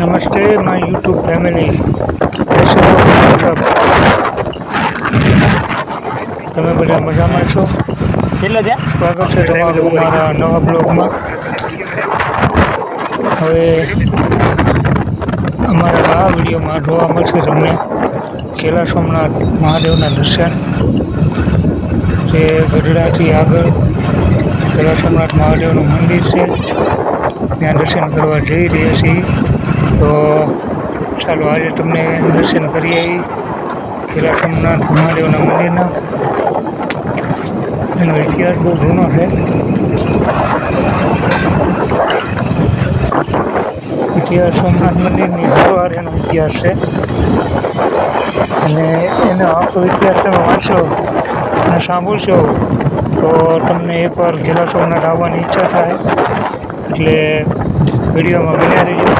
નમસ્તે my YouTube family, કેસે હો સબ? તમે બધા મજામાં છો? સ્વાગત છે તમારું મારા નવા બ્લોગમાં. હવે અમારા આ વિડીયોમાં જોવા મળશે તમને કેલા સોમનાથ મહાદેવના દર્શન. જે ગઢડાથી આગળ કેલા સોમનાથ મહાદેવનું મંદિર છે, ત્યાં દર્શન કરવા જઈ રહ્યા છીએ. તો ચાલો આજે તમને દર્શન કરીએ કેલા સોમનાથ મહાદેવના મંદિરના. એનો ઇતિહાસ બહુ જૂનો છે. ઇતિહાસ સોમનાથ મંદિરની હારોહાર એનો ઇતિહાસ છે, અને એનો આખો ઇતિહાસ તમે વાંચો અને સાંભળશો તો તમને એકવાર કેલા સોમનાથ આવવાની ઈચ્છા થાય. એટલે વિડીયોમાં બન્યા રહીજો,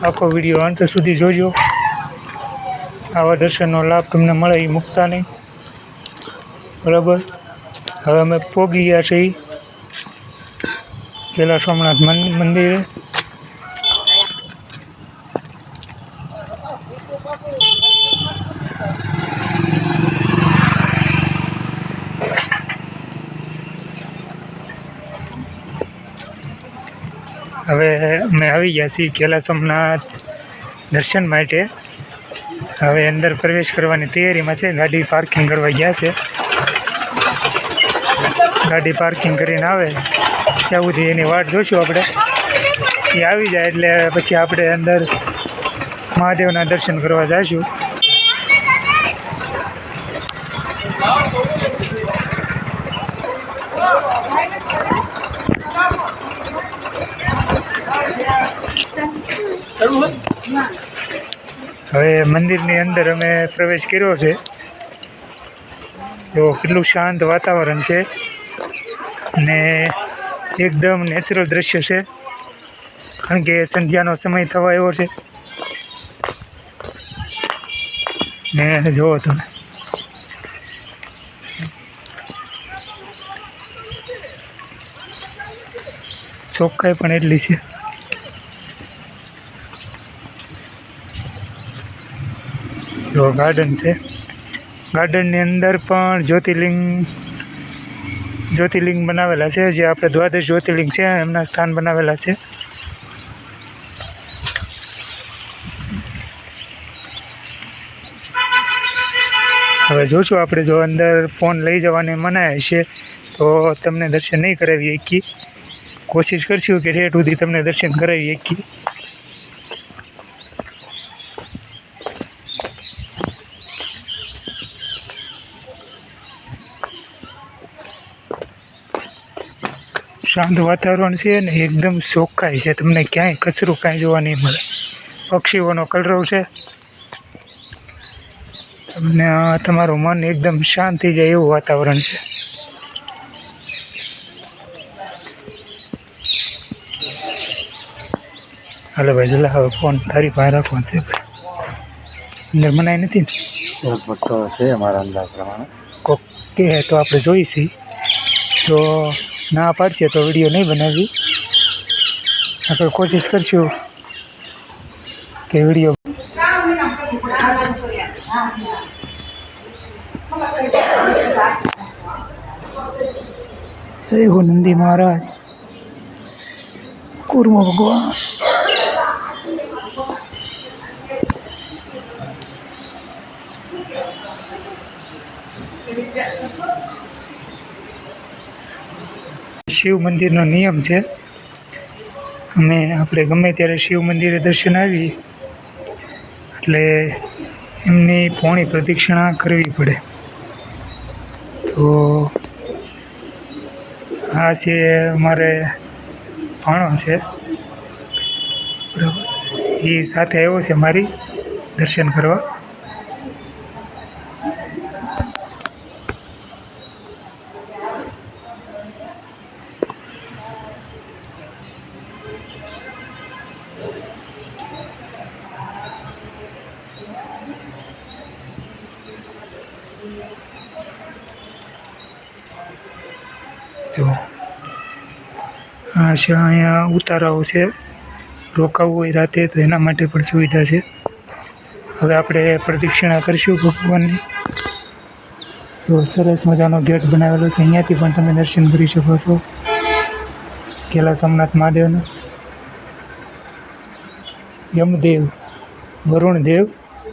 આખો વિડીયો અંત સુધી જોજો. આવા દર્શનનો લાભ તમને મળે એ મૂકતા નહીં, બરાબર. હવે અમે પહોંચી ગયા છીએ કેલા સોમનાથ મંદિરે. હવે અમે આવી ગયા છીએ કેલા સોમનાથ દર્શન માટે. હવે અંદર પ્રવેશ કરવાની તૈયારીમાં છે. ગાડી પાર્કિંગ કરવા ગયા છે. ગાડી પાર્કિંગ કરીને આવે ત્યાં સુધી એની વાટ જોઈશું આપણે. એ આવી જાય એટલે પછી આપણે અંદર મહાદેવના દર્શન કરવા જઈશું. હવે મંદિરની અંદર અમે પ્રવેશ કર્યો છે. તો કેટલું શાંત વાતાવરણ છે અને એકદમ નેચરલ દ્રશ્ય છે, કારણ કે સંધ્યાનો સમય થવા આવ્યો છે. ને જુઓ તમે, ચોખ્ખાઈ પણ એટલી છે. જો ગાર્ડન છે, ગાર્ડનની અંદર પણ જ્યોતિર્લિંગ બનાવેલા છે. જે આપણે દ્વાદશ જ્યોતિર્લિંગ છે એમના સ્થાન બનાવેલા છે. હવે જોશું આપણે, જો અંદર ફોન લઈ જવાની મનાય છે તો તમને દર્શન નહીં કરાવી શકીએ. કોશિશ કરશું કે રેટ સુધી તમને દર્શન કરાવી શકીએ. શાંત વાતાવરણ છે ને એકદમ ચોખ્ખાઈ છે. તમને ક્યાંય કચરું કાંઈ જોવા નહીં મળે. પક્ષીઓનો કલરવ છે. તમને તમારું મન એકદમ શાંત થઈ જાય એવું વાતાવરણ છે. હાલો ભાઈ, જલા હવે ફોન તારી પાસે રાખવાનો છે. અંદર મનાય નથી ને? તો છે અમારા અંદાજ પ્રમાણે. કોક કે તો આપણે જોઈશી. તો ના પાડશે તો વિડીયો નહીં બનાવી. આપણે કોશિશ કરશું કે વિડીયો. જય હો નંદી મહારાજ, કુર્મ ભગવાન. શિવ મંદિરનો નિયમ છે, આપણે ગમે ત્યારે શિવ મંદિરે દર્શન આવીએ એટલે એમની પોણી પ્રદક્ષિણા કરવી પડે. તો આ છે અમારે ભાણો છે, બરાબર. એ સાથે આવ્યો છે મારી દર્શન કરવા. જો આ છે અહીંયા ઉતારાઓ છે રોકાવું હોય રાતે તો એના માટે પણ સુવિધા છે. હવે આપણે પ્રદક્ષિણા કરીશું ભગવાનની. તો સરસ મજાનો ગેટ બનાવેલો છે, અહીંયાથી પણ તમે દર્શન કરી શકો છો કેલા સોમનાથ મહાદેવના. યમદેવ, વરુણદેવ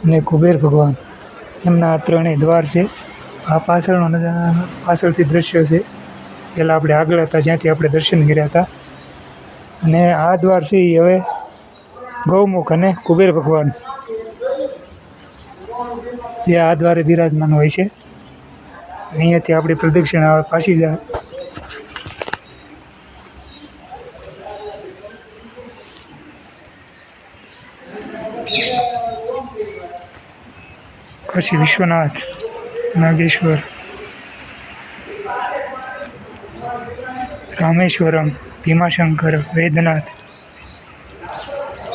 અને કુબેર ભગવાન એમના આ ત્રણેય દ્વાર છે. આ પાછળથી દ્રશ્ય છે. પહેલાં આપણે આગળ હતા જ્યાંથી આપણે દર્શન કર્યા હતા, અને આ દ્વાર છે એ હવે ગૌમુખ અને કુબેર ભગવાન જે આ દ્વારે બિરાજમાન હોય છે. અહીંયાથી આપણી પ્રદક્ષિણા પાછી જાય. કાશી વિશ્વનાથ, નાગેશ્વર, રામેશ્વરમ, ભીમાશંકર, વૈદ્યનાથ,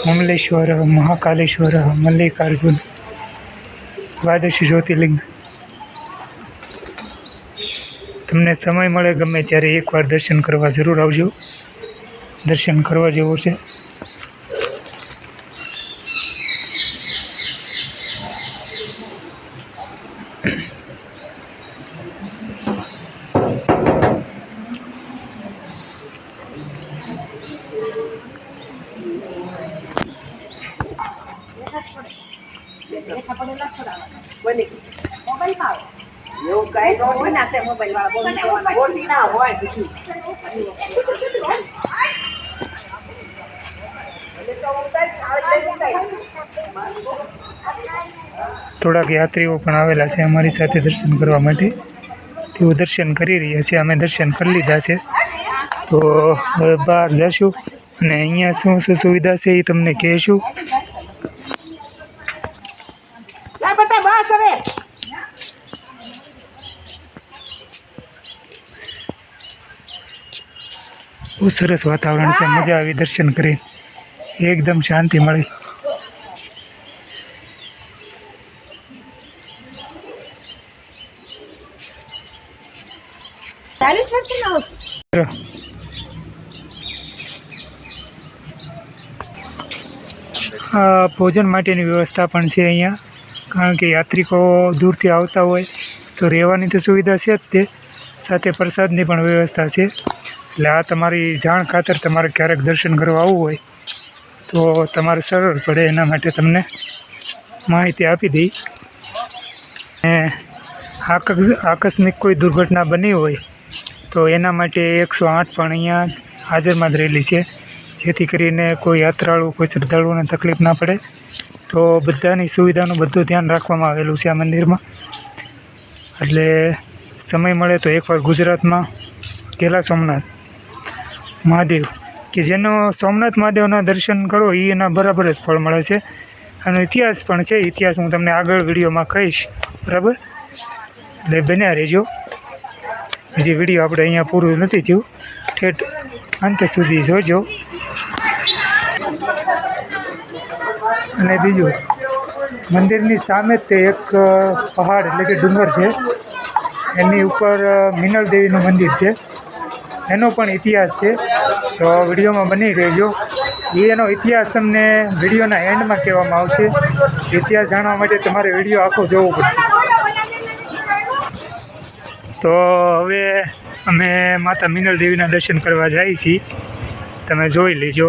મમલેશ્વર, મહાકાલેશ્વર, મલ્લિકાર્જુન, દ્વાદશી જ્યોતિર્લિંગ. તમને સમય મળે ગમે ત્યારે એકવાર દર્શન કરવા જરૂર આવજો. દર્શન કરવા જેવું છે. એવું કઈ ન હોય ને તે મોબાઈલ વાળા બોલતી ના હોય પછી થોડાક યાત્રીઓ પણ આવેલા છે અમારી સાથે દર્શન કરવા માટે. તેઓ દર્શન કરી રહ્યા છે, અમે દર્શન કરી લીધા છે. તો હવે બહાર જઈશું અને અહીંયા શું શું સુવિધા છે એ તમને કહીશું. બહુ સરસ વાતાવરણ છે, મજા આવી દર્શન કરી, એકદમ શાંતિ મળી. ભોજન માટેની વ્યવસ્થા પણ છે અહીંયા, કારણ કે યાત્રિકો દૂરથી આવતા હોય તો રહેવાની તો સુવિધા છે જ, તે સાથે પ્રસાદની પણ વ્યવસ્થા છે. એટલે આ તમારી જાણ ખાતર તમારે ક્યારેક દર્શન કરવા આવવું હોય તો તમારે સરળ પડે એના માટે તમને માહિતી આપી દઈ. અને આકસ્મિક કોઈ દુર્ઘટના બની હોય તો એના માટે 108 પણ અહીંયા હાજરમાં જ રહેલી છે, જેથી કરીને કોઈ યાત્રાળુ કોઈ શ્રદ્ધાળુઓને તકલીફ ના પડે. તો બધાની સુવિધાનું બધું ધ્યાન રાખવામાં આવેલું છે આ મંદિરમાં. એટલે સમય મળે તો એકવાર ગુજરાતમાં કેલા સોમનાથ મહાદેવ, કે જેનો સોમનાથ મહાદેવના દર્શન કરો એ એના બરાબર જ ફળ મળે છે. આનો ઇતિહાસ પણ છે, ઇતિહાસ હું તમને આગળ વિડીયોમાં કહીશ, બરાબર? એટલે બન્યા રહેજો. હજી વિડીયો આપણે અહીંયા પૂરું નથી થયું, ઠેઠ અંત સુધી જોજો. અને બીજું, મંદિરની સામે જ તે એક પહાડ એટલે કે ડુંગર છે, એની ઉપર મિનલ દેવીનું મંદિર છે, એનો પણ ઇતિહાસ છે. તો વિડીયોમાં બની રહેજો. એનો ઇતિહાસ તમને વિડીયોના એન્ડમાં કહેવામાં આવશે. ઇતિહાસ જાણવા માટે તમારે વિડીયો આખો જોવો પડશે. તો હવે અમે માતા મિનલ દેવીના દર્શન કરવા જઈએ છીએ. તમે જોઈ લેજો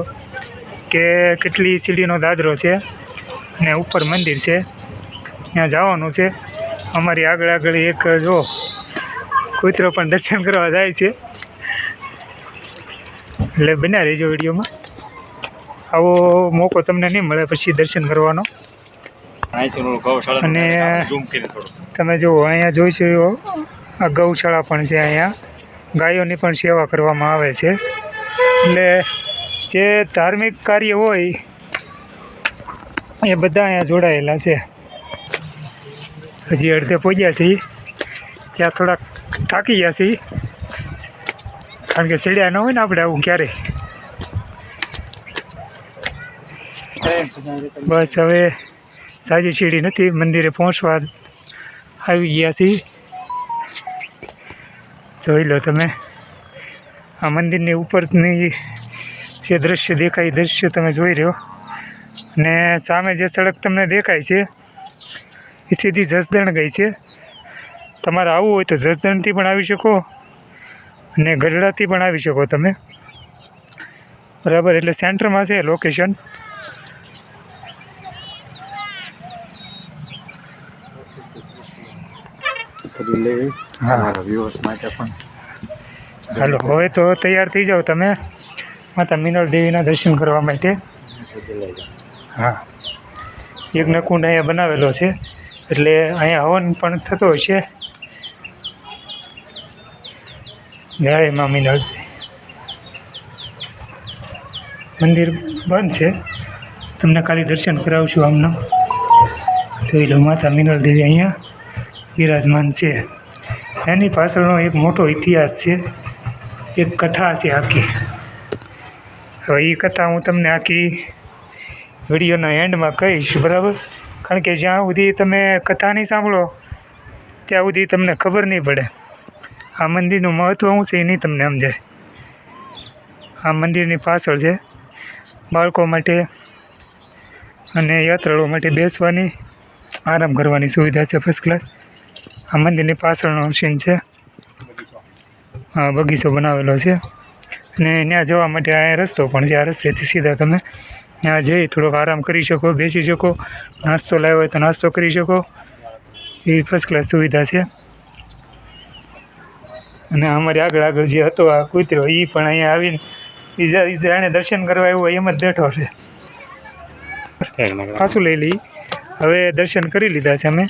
કે કેટલી સીડીનો દાદરો છે અને ઉપર મંદિર છે, ત્યાં જવાનું છે. અમારી આગળ એક જો કૂતરો પણ દર્શન કરવા જાય છે. એટલે બન્યા રહેજો વિડીયોમાં. આવો મોકો તમને નહીં મળે પછી દર્શન કરવાનો. અને તમે જુઓ અહીંયા જોઈ છો આ ગૌશાળા પણ છે, અહીંયા ગાયોની પણ સેવા કરવામાં આવે છે. એટલે જે ધાર્મિક કાર્ય હોય એ બધા અહીંયા જોડાયેલા છે. હજી અડધે પહોંચ્યા છીએ, ત્યાં થોડાક થાકી ગયા છીએ, કારણ કે સીડ્યા ન હોય ને આપણે આવું ક્યારેય. બસ હવે સાજી સીડી નથી, મંદિરે પહોંચવા આવી ગયા છીએ. જોઈ લો તમે, આ મંદિરની ઉપરની જે દૃશ્ય દેખાય એ દૃશ્ય તમે જોઈ રહ્યો. અને સામે જે સડક તમને દેખાય છે એ સીધી જસદણ ગઈ છે. તમારે આવવું હોય તો જસદણથી પણ આવી શકો અને ગઢડાથી પણ આવી શકો તમે. બરાબર, એટલે સેન્ટરમાં છે લોકેશન. કરી લેવી હા. અમારા વ્યુઅર્સ માટે પણ. હાલો, હવે તો તૈયાર થઈ જાઓ તમે માતા મિનળ દેવીના દર્શન કરવા માટે. હા, યજ્ઞકુંડ અહીંયા બનાવેલો છે એટલે અહીંયા હવન પણ થતો હશે. જય મા મિનળ. મંદિર બંધ છે, તમને ખાલી દર્શન કરાવશું આમના. જોઈ લો, માતા મિનળ દેવી અહીંયા બિરાજમાન છે. એની પાછળનો એક મોટો ઇતિહાસ છે, એક કથા છે આખી. હવે એ કથા હું તમને આખી વિડીયોના એન્ડમાં કહીશ, બરાબર? કારણ કે જ્યાં સુધી તમે કથા નહીં સાંભળો ત્યાં સુધી તમને ખબર નહીં પડે આ મંદિરનું મહત્ત્વ શું છે. એ નહીં તમને સમજાય. આ મંદિરની પાછળ છે બાળકો માટે અને યાત્રાળુઓ માટે બેસવાની, આરામ કરવાની સુવિધા છે ફર્સ્ટ ક્લાસ. આ મંદિરની પાછળનો સીન છે. હા, બગીચો બનાવેલો છે અને ત્યાં જવા માટે આ રસ્તો પણ છે. આ રસ્તેથી સીધા તમે ત્યાં જઈ થોડોક આરામ કરી શકો, બેસી શકો, નાસ્તો લાવ્યો હોય તો નાસ્તો કરી શકો. એવી ફર્સ્ટ ક્લાસ સુવિધા છે. અને અમારી આગળ જે હતો આ કૂતરો, એ પણ અહીંયા આવીને જાણે દર્શન કરવા આવ્યું હોય એમ જ બેઠો છે. પાછું લઈ લઈ. હવે દર્શન કરી લીધા છે અમે.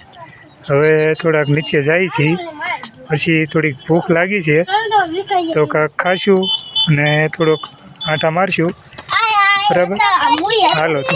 હવે થોડાક નીચે જાય છે, પછી થોડીક ભૂખ લાગી છે તો કાંઈક ખાશું અને થોડોક આંટા મારશું. બરાબર, હાલો તો.